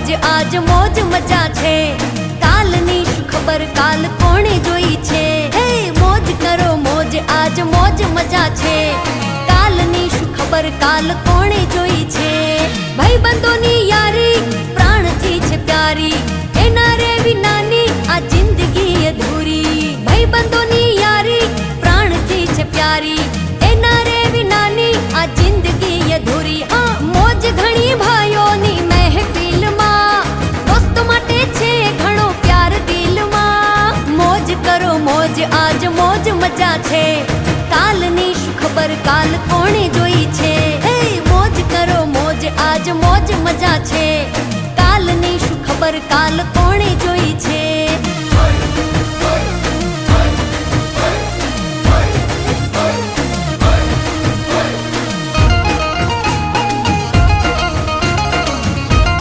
મોજ આજ મોજ મજા છે, કાલની શું ખબર કાલ કોણે જોઈ છે। હે મોજ કરો મોજ આજ મોજ મજા છે, કાલની શું ખબર કાલ કોણે જોઈ છે। ભાઈબંધોની યારી પ્રાણથી છે પ્યારી, એના રે વિનાની આ જિંદગી અધૂરી। ભાઈબંધોની યારી પ્રાણથી છે પ્યારી, એના રે વિનાની આ જિંદગી અધૂરી। હા મોજ ઘણી ભાઈઓની મહેફિલમાં, દોસ્તો માટે છે ઘણો પ્યાર દિલમાં। મોજ કરો મોજ આજ મોજ મજા છે, કાલની શું ખબર કાલ કોણે જોઈ છે। હે મોજ કરો મોજ આજ મોજ મજા છે, કાલની શું ખબર કાલ કોણે જોઈ છે।